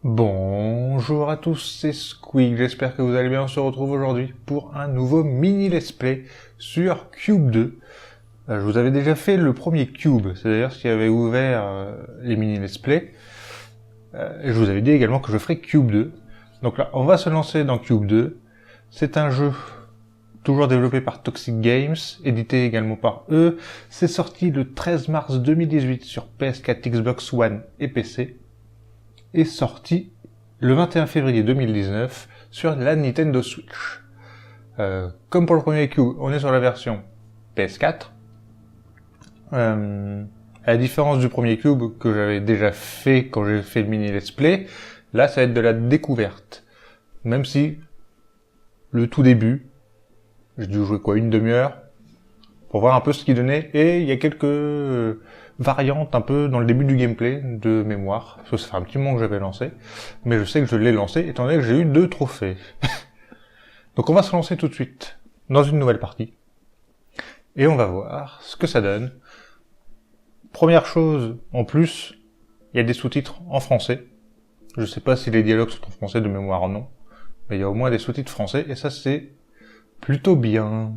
Bonjour à tous, c'est Squeak, j'espère que vous allez bien. On se retrouve aujourd'hui pour un nouveau mini let's play sur Cube 2. Je vous avais déjà fait le premier Cube, c'est d'ailleurs ce qui avait ouvert les mini let's play. Et je vous avais dit également que je ferais Cube 2. Donc là, on va se lancer dans Cube 2. C'est un jeu toujours développé par Toxic Games, édité également par eux. C'est sorti le 13 mars 2018 sur PS4, Xbox One et PC. Et sorti le 21 février 2019 sur la Nintendo Switch. Comme pour le premier Cube, on est sur la version PS4. À la différence du premier Cube que j'avais déjà fait quand j'ai fait le mini let's play, là ça va être de la découverte. Même si le tout début, j'ai dû jouer une demi-heure pour voir un peu ce qu'il donnait, et il y a quelques variantes un peu dans le début du gameplay de mémoire, parce que ça fait un petit moment que j'avais lancé, mais je sais que je l'ai lancé étant donné que j'ai eu 2 trophées. Donc on va se lancer tout de suite dans une nouvelle partie, et on va voir ce que ça donne. Première chose, en plus, il y a des sous-titres en français. Je sais pas si les dialogues sont en français de mémoire ou non, mais il y a au moins des sous-titres français, et ça c'est plutôt bien.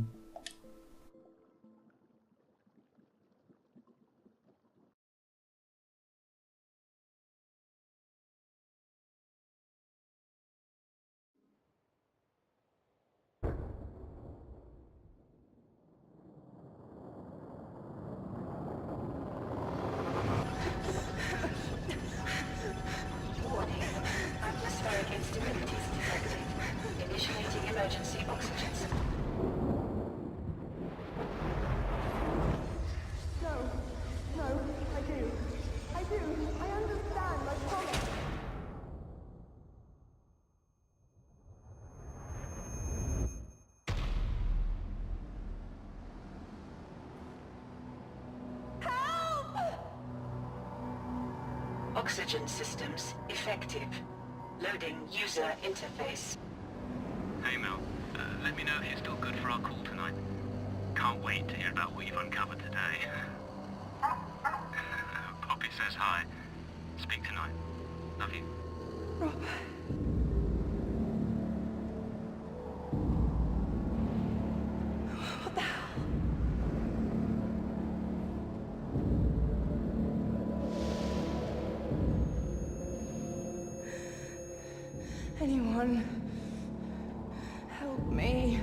Emergency oxygen supply. No, I do, I understand, I promise. Oxygen systems effective. Loading user interface. Hey Mel, let me know if you're still good for our call tonight. Can't wait to hear about what you've uncovered today. Poppy says hi. Speak tonight. Love you. Rob. What the hell? Anyone, help me.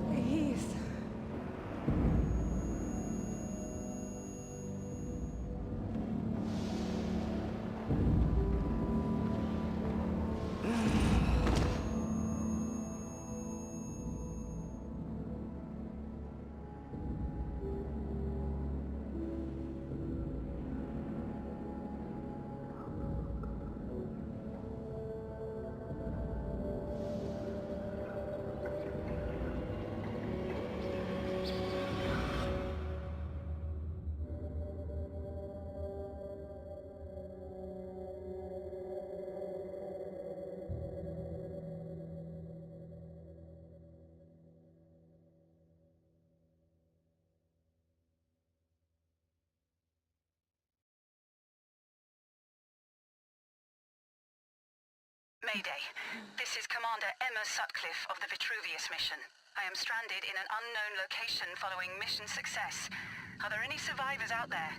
Please. Mayday. This is Commander Emma Sutcliffe of the Vitruvius mission. I am stranded in an unknown location following mission success. Are there any survivors out there?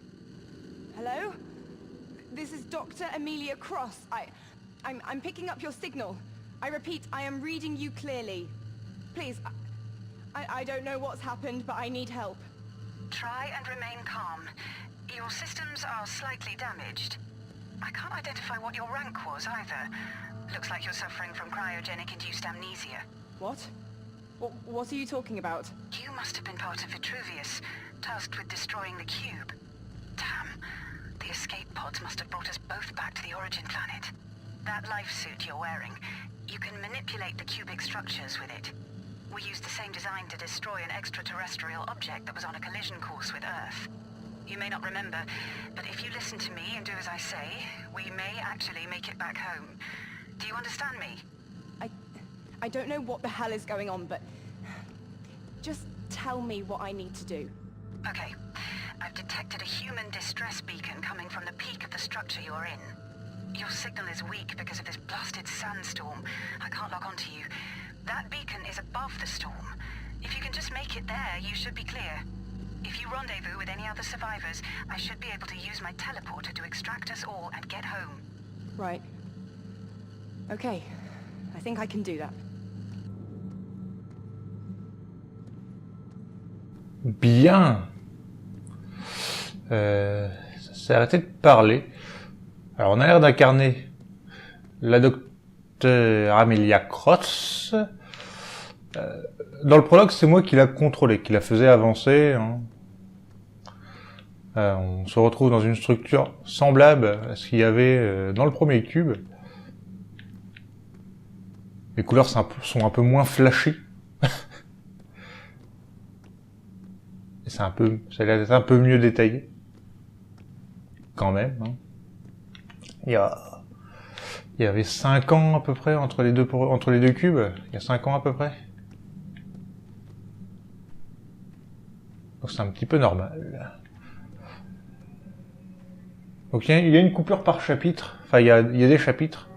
Hello? This is Dr. Amelia Cross. I'm picking up your signal. I repeat, I am reading you clearly. Please, I don't know what's happened, but I need help. Try and remain calm. Your systems are slightly damaged. I can't identify what your rank was either. Looks like you're suffering from cryogenic-induced amnesia. What? What are you talking about? You must have been part of Vitruvius, tasked with destroying the cube. Damn. The escape pods must have brought us both back to the origin planet. That life suit you're wearing, you can manipulate the cubic structures with it. We used the same design to destroy an extraterrestrial object that was on a collision course with Earth. You may not remember, but if you listen to me and do as I say, we may actually make it back home. Do you understand me? I don't know what the hell is going on, but just tell me what I need to do. Okay. I've detected a human distress beacon coming from the peak of the structure you're in. Your signal is weak because of this blasted sandstorm. I can't log on to you. That beacon is above the storm. If you can just make it there, you should be clear. If you rendezvous with any other survivors, I should be able to use my teleporter to extract us all and get home. Right. Okay. I think I can do that. Bien. Ça s'est arrêté de parler. Alors on a l'air d'incarner la docteure Amelia Cross. Dans le prologue, c'est moi qui la contrôlais, qui la faisait avancer. Hein. On se retrouve dans une structure semblable à ce qu'il y avait dans le premier cube. Les couleurs sont un peu moins flashy. Et ça a l'air d'être un peu mieux détaillé. Quand même. Hein. Il y avait 5 ans à peu près entre les deux cubes. Il y a 5 ans à peu près. Donc c'est un petit peu normal. Donc il y a une coupure par chapitre. Enfin il y a des chapitres.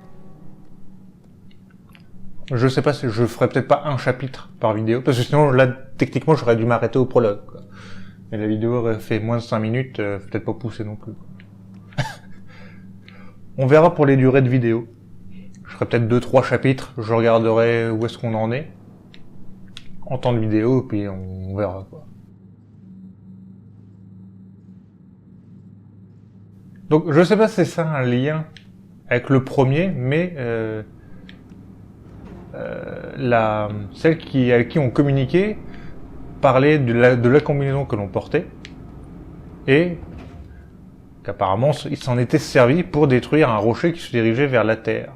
Je sais pas si je ferais peut-être pas un chapitre par vidéo. Parce que sinon là techniquement j'aurais dû m'arrêter au prologue. Quoi. Et la vidéo aurait fait moins de 5 minutes. Peut-être pas pousser non plus. On verra pour les durées de vidéo. Je ferai peut-être 2-3 chapitres. Je regarderai où est-ce qu'on en est. En temps de vidéo, puis on verra quoi. Donc je sais pas si c'est ça un lien avec le premier, mais celle avec qui on communiquait parlait de la combinaison que l'on portait et qu'apparemment il s'en était servi pour détruire un rocher qui se dirigeait vers la Terre.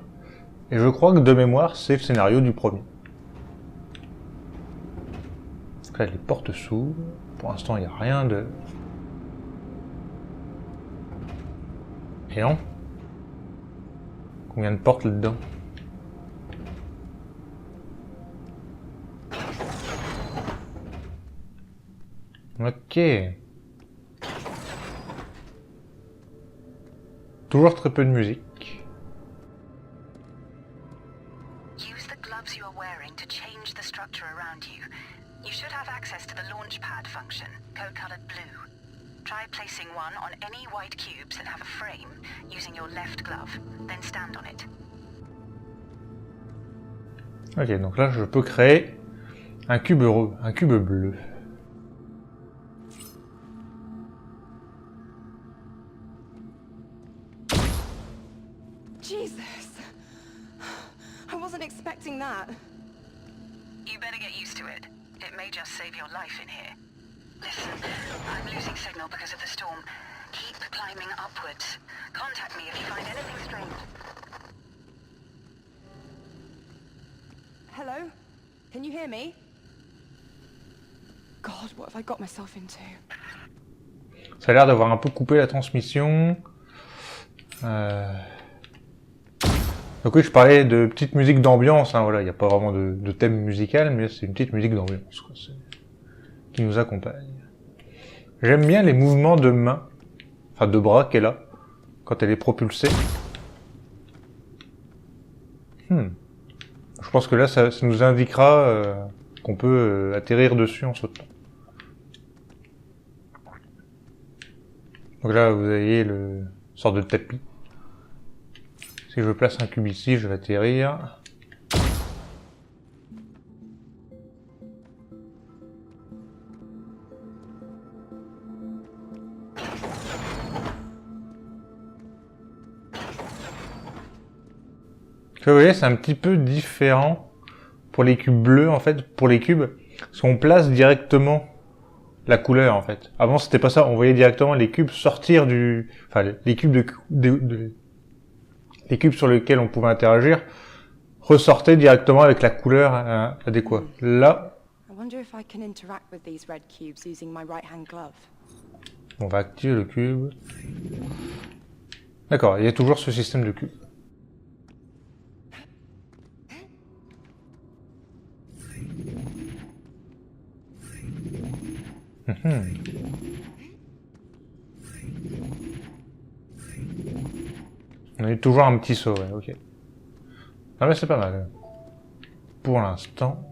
Et je crois que de mémoire c'est le scénario du premier. Donc là les portes s'ouvrent. Pour l'instant il n'y a rien de... Et non. Combien de portes là-dedans? Ok. Toujours très peu de musique. Use the gloves you are wearing to change the structure around you. You should have access to the launch pad function, code-colored blue. Try placing one on any white cubes that have a frame, using your left glove, then stand on it. Ok, donc là je peux créer un cube bleu. Jesus! I wasn't expecting that. You better get used to it. It may just save your life in here. Listen, I'm losing signal because of the storm. Keep climbing upwards. Contact me if you find anything strange. Hello? Can you hear me? God, what have I got myself into? Ça a l'air d'avoir un peu coupé la transmission. Donc oui, je parlais de petite musique d'ambiance. Hein, voilà, il n'y a pas vraiment de thème musical, mais c'est une petite musique d'ambiance quoi, qui nous accompagne. J'aime bien les mouvements de main, enfin de bras qu'elle a quand elle est propulsée. Je pense que là, ça nous indiquera qu'on peut atterrir dessus en sautant. Donc là, vous voyez le sorte de tapis. Si je place un cube ici, je vais atterrir. Vous voyez, c'est un petit peu différent pour les cubes bleus, en fait, pour les cubes, parce qu'on place directement la couleur, en fait. Avant, c'était pas ça, on voyait directement les cubes sortir enfin, les cubes les cubes sur lesquels on pouvait interagir ressortaient directement avec la couleur adéquate. Là, I wonder if I can interact with these red cubes using my right-hand glove. on va activer le cube. D'accord, il y a toujours ce système de cubes. On a eu toujours un petit saut, ouais, ok. Ah mais c'est pas mal. Pour l'instant.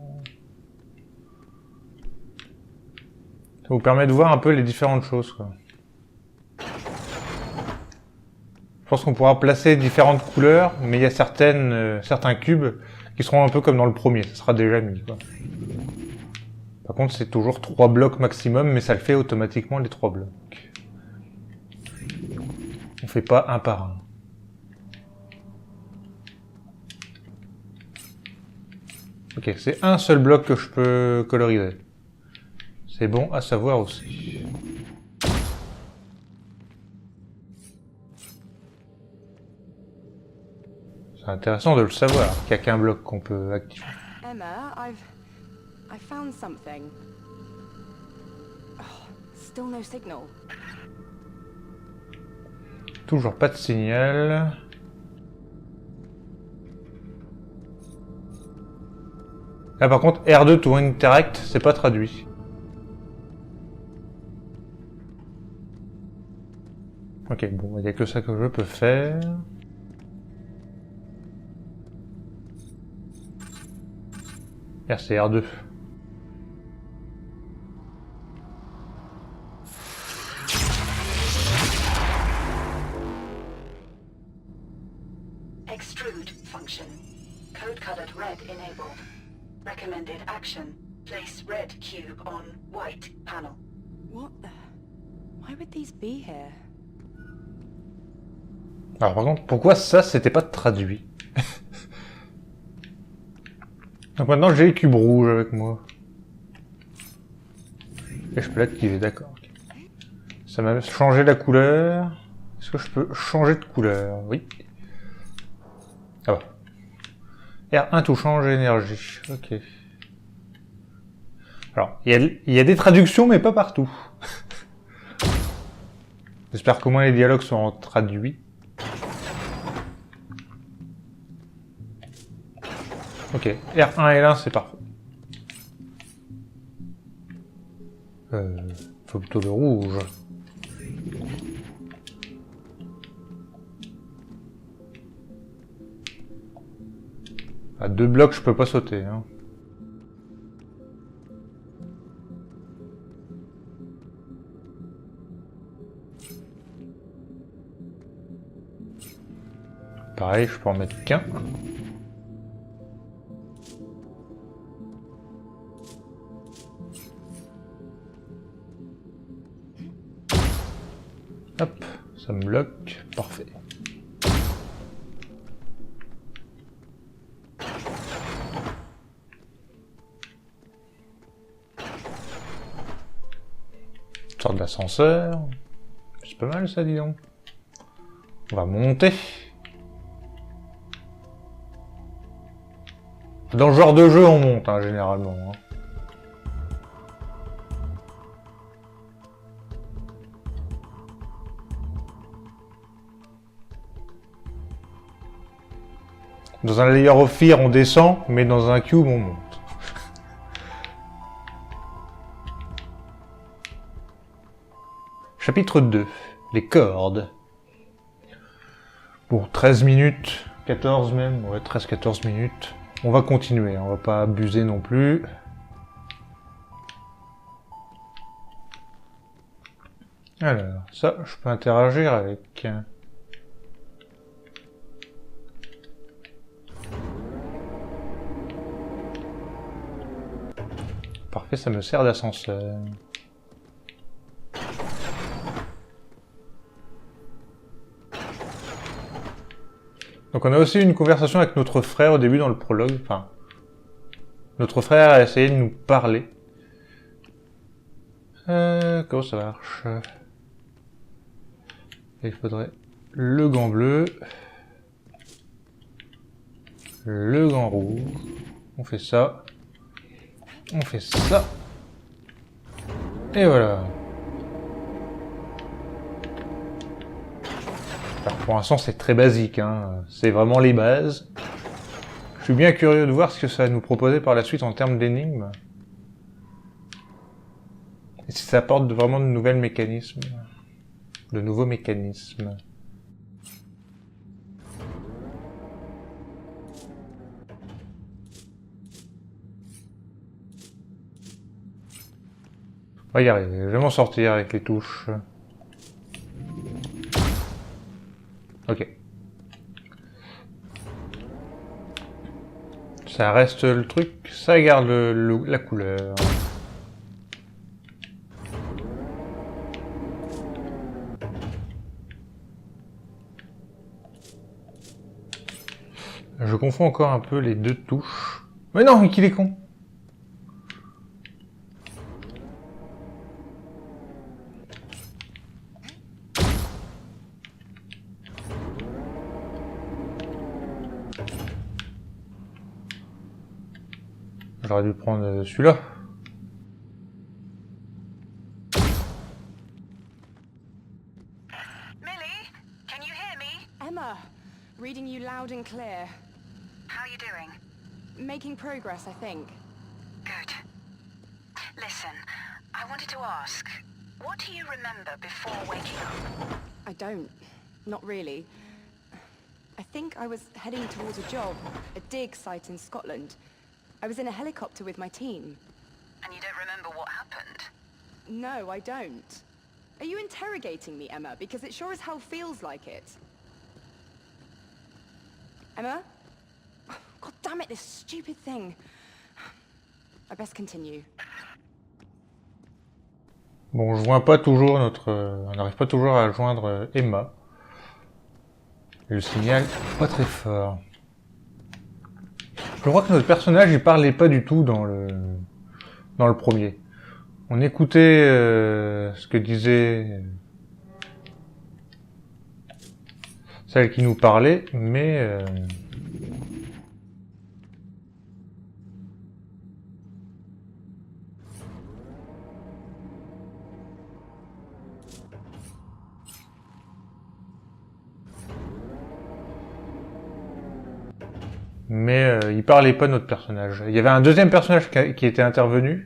Ça vous permet de voir un peu les différentes choses, quoi. Je pense qu'on pourra placer différentes couleurs, mais il y a certains cubes qui seront un peu comme dans le premier, ça sera déjà mis, quoi. Par contre, c'est toujours 3 blocs maximum, mais ça le fait automatiquement les 3 blocs. On fait pas un par un. Ok, c'est un seul bloc que je peux coloriser. C'est bon à savoir aussi. C'est intéressant de le savoir, qu'il n'y a qu'un bloc qu'on peut activer. Emma, I found something. Oh, still no signal. Toujours pas de signal. Là par contre, R2 to interact, c'est pas traduit. Ok, bon, il n'y a que ça que je peux faire. R, c'est R2. Extrude function. Code colored red enabled. Recommended action. Place red cube on white panel. What the... Why would these be here? Alors par contre, pourquoi ça, c'était pas traduit? Donc maintenant, j'ai les cubes rouges avec moi. Et je peux l'activer, d'accord. Ça m'a changé la couleur. Est-ce que je peux changer de couleur? Oui. Ah bah. R1 tout change énergie. Ok. Alors, il y a des traductions, mais pas partout. J'espère qu'au moins les dialogues seront traduits. Ok, R1 et L1 c'est parfait. Faut plutôt le rouge. À 2 blocs je peux pas sauter. Hein. Pareil, je peux en mettre qu'un. Hop, ça me bloque, parfait. Sorte d'ascenseur. C'est pas mal ça, dis donc. On va monter. Dans ce genre de jeu, on monte, hein, généralement. Hein. Dans un layer of fear, on descend, mais dans un cube, on monte. Chapitre 2. Les cordes. Bon, 13 minutes, 14 même, ouais, 13-14 minutes. On va continuer, hein, on va pas abuser non plus. Alors, ça, je peux interagir avec... Parfait, ça me sert d'ascenseur. Donc on a aussi une conversation avec notre frère au début dans le prologue. Enfin, notre frère a essayé de nous parler. Comment ça marche? Il faudrait le gant bleu, le gant rouge. On fait ça. On fait ça. Et voilà. Alors pour l'instant c'est très basique, hein. C'est vraiment les bases. Je suis bien curieux de voir ce que ça va nous proposer par la suite en termes d'énigmes. Et si ça apporte vraiment de nouveaux mécanismes. On va y arriver, je vais m'en sortir avec les touches. Ok. Ça reste le truc, ça garde la couleur. Je confonds encore un peu les deux touches. Mais non, mais qu'il est con! J'aurais dû prendre celui-là. Millie, can you hear me? Emma, reading you loud and clear. How are you doing? Making progress, I think. Good. Listen, I wanted to ask, what do you remember before waking up? I don't. Not really. I think I was heading towards a job, a dig site in Scotland. I was in a helicopter with my team. And you don't remember what happened? No, I don't. Are you interrogating me, Emma? Because it sure as hell feels like it. Emma? God damn it, this stupid thing. I best continue. Bon, je joins pas toujours notre... on n'arrive pas toujours à joindre Emma. Et le signal pas très fort. Je crois que notre personnage il parlait pas du tout dans le premier. On écoutait ce que disait celle qui nous parlait, mais il parlait pas de notre personnage. Il y avait un deuxième personnage qui était intervenu.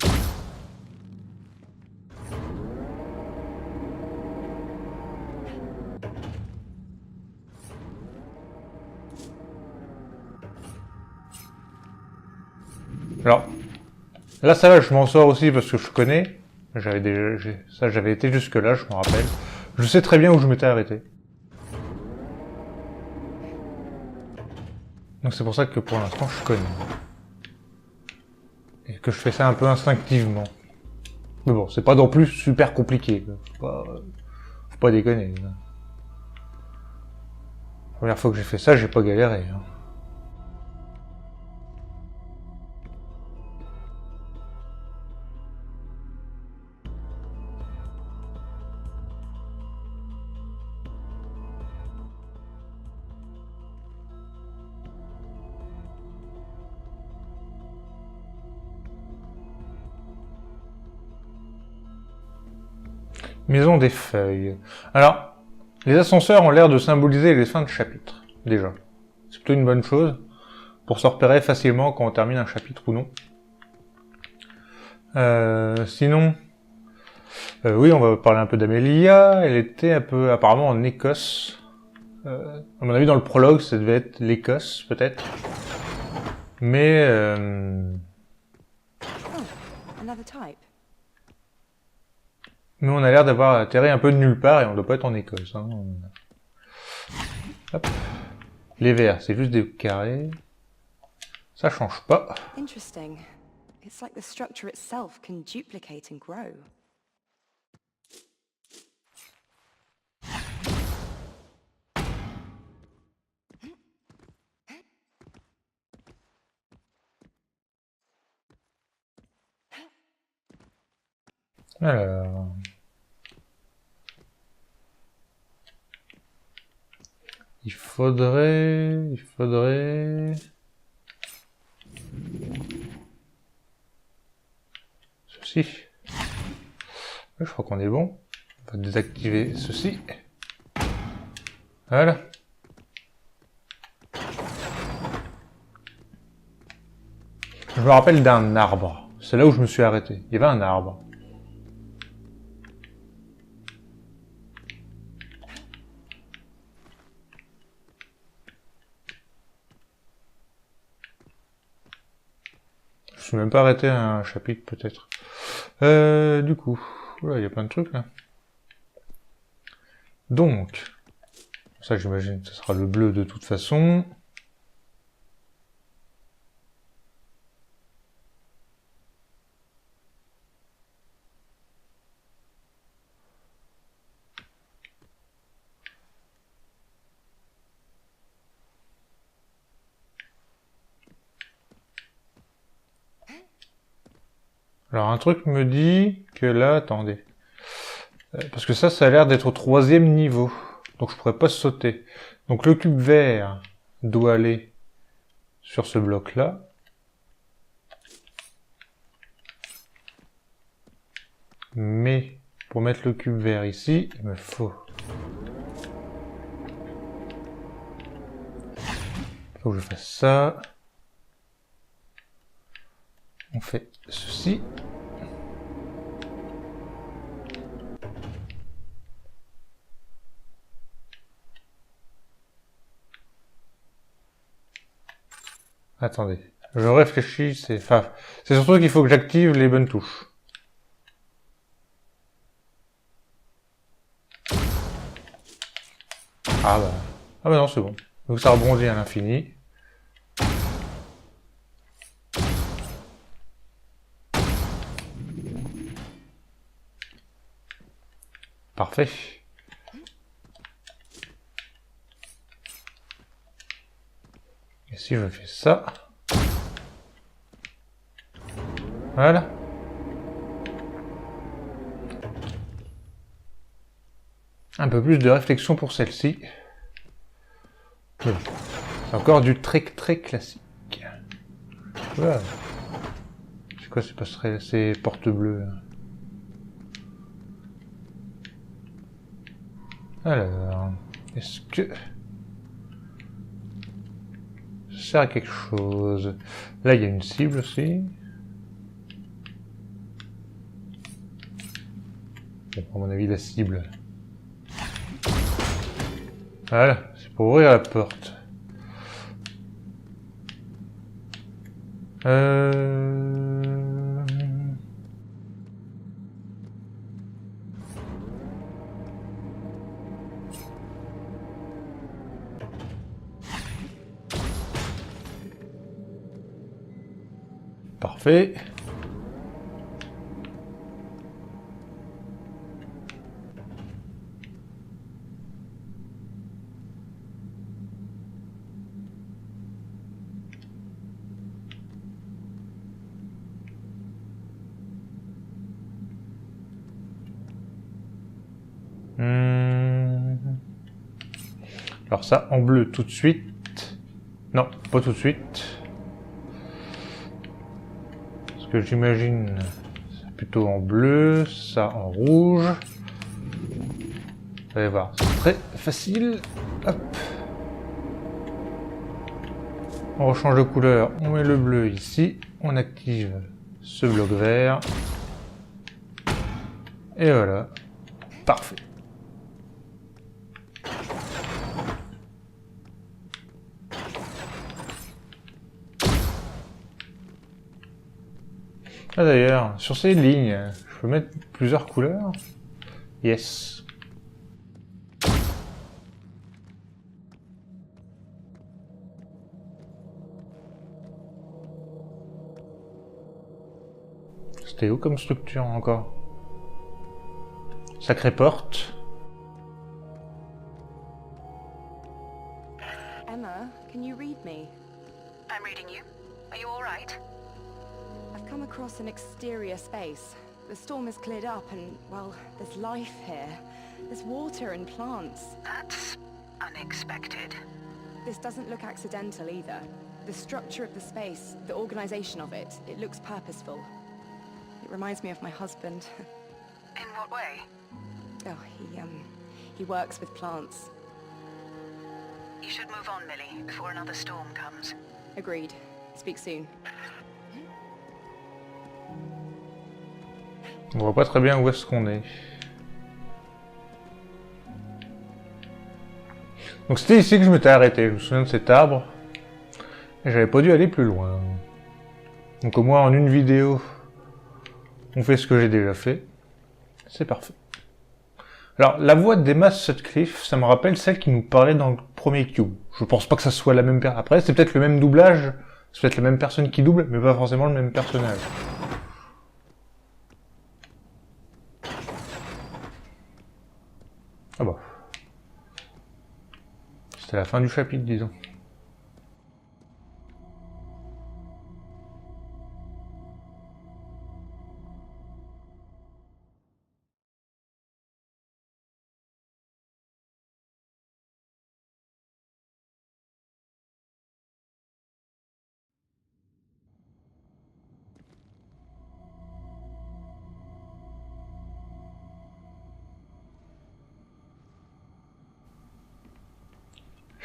Alors, là ça va, je m'en sors aussi parce que je connais. J'avais été jusque là, je me rappelle. Je sais très bien où je m'étais arrêté. Donc c'est pour ça que pour l'instant je connais. Et que je fais ça un peu instinctivement. Mais bon, c'est pas non plus super compliqué. Faut pas déconner. La première fois que j'ai fait ça, j'ai pas galéré. Hein. Maison des feuilles. Alors, les ascenseurs ont l'air de symboliser les fins de chapitre, déjà. C'est plutôt une bonne chose, pour se repérer facilement quand on termine un chapitre ou non. Sinon, oui, on va parler un peu d'Amelia. Elle était un peu, apparemment, en Écosse. À mon avis, dans le prologue, ça devait être l'Écosse, peut-être. Mais... Oh, another type. Mais on a l'air d'avoir atterri un peu de nulle part et on doit pas être en Écosse. Hein. Hop. Les verts, c'est juste des carrés. Ça change pas. Interesting. It's like the structure itself can duplicate and grow. Alors... Il faudrait... Ceci. Je crois qu'on est bon. On va désactiver ceci. Voilà. Je me rappelle d'un arbre. C'est là où je me suis arrêté. Il y avait un arbre. Je suis même pas arrêté à un chapitre, peut-être. Du coup, il y a plein de trucs là. Donc, ça j'imagine que ce sera le bleu de toute façon. Alors un truc me dit que là, attendez. Parce que ça a l'air d'être au 3e niveau. Donc je pourrais pas sauter. Donc le cube vert doit aller sur ce bloc-là. Mais pour mettre le cube vert ici, il me faut... Faut que je fasse ça. On fait ceci. Attendez, je réfléchis, c'est surtout qu'il faut que j'active les bonnes touches. Ah bah non, c'est bon. Donc ça rebondit à l'infini. Parfait. Et si je fais ça... Voilà. Un peu plus de réflexion pour celle-ci. C'est encore du très classique. Voilà. C'est quoi ces portes bleues? Alors, est-ce que ça sert à quelque chose? Là, il y a une cible aussi. Bon, à mon avis, la cible. Voilà, c'est pour ouvrir la porte. Parfait. Alors ça, en bleu tout de suite. Non, pas tout de suite. Parce que j'imagine, c'est plutôt en bleu, ça en rouge. Vous allez voir, c'est très facile. Hop. On rechange de couleur, on met le bleu ici, on active ce bloc vert. Et voilà. Parfait. Ah d'ailleurs, sur ces lignes, je peux mettre plusieurs couleurs? Yes. C'était où comme structure encore? Sacrée porte. Emma, can you read me? I'm reading you. Are you all right? I've come across an exterior space. The storm has cleared up and, well, there's life here. There's water and plants. That's unexpected. This doesn't look accidental either. The structure of the space, the organization of it, it looks purposeful. It reminds me of my husband. In what way? Oh, he works with plants. You should move on, Millie, before another storm comes. Agreed. Speak soon. On voit pas très bien où est-ce qu'on est. Donc c'était ici que je m'étais arrêté, je me souviens de cet arbre. Et j'avais pas dû aller plus loin. Donc au moins en une vidéo, on fait ce que j'ai déjà fait. C'est parfait. Alors, la voix d'Emma Sutcliffe, ça me rappelle celle qui nous parlait dans le premier Cube. Je pense pas que ça soit la même personne. Après, c'est peut-être le même doublage, c'est peut-être la même personne qui double, mais pas forcément le même personnage. Ah bah. C'était la fin du chapitre, disons.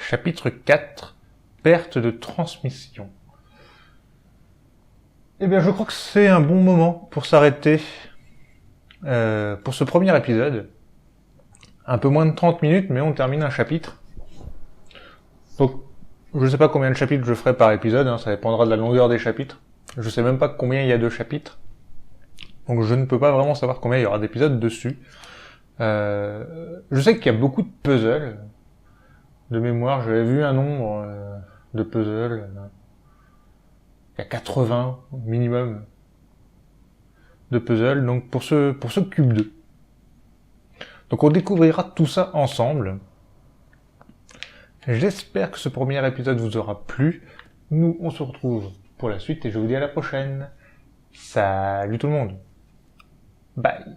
Chapitre 4, perte de transmission. Eh bien, je crois que c'est un bon moment pour s'arrêter pour ce premier épisode. Un peu moins de 30 minutes, mais on termine un chapitre. Donc, je sais pas combien de chapitres je ferai par épisode, hein, ça dépendra de la longueur des chapitres. Je sais même pas combien il y a de chapitres. Donc je ne peux pas vraiment savoir combien il y aura d'épisodes dessus. Je sais qu'il y a beaucoup de puzzles. De mémoire, j'avais vu un nombre de puzzles. Il y a 80 minimum de puzzles, donc pour ce Cube 2. Donc on découvrira tout ça ensemble. J'espère que ce premier épisode vous aura plu. Nous, on se retrouve pour la suite et je vous dis à la prochaine. Salut tout le monde. Bye.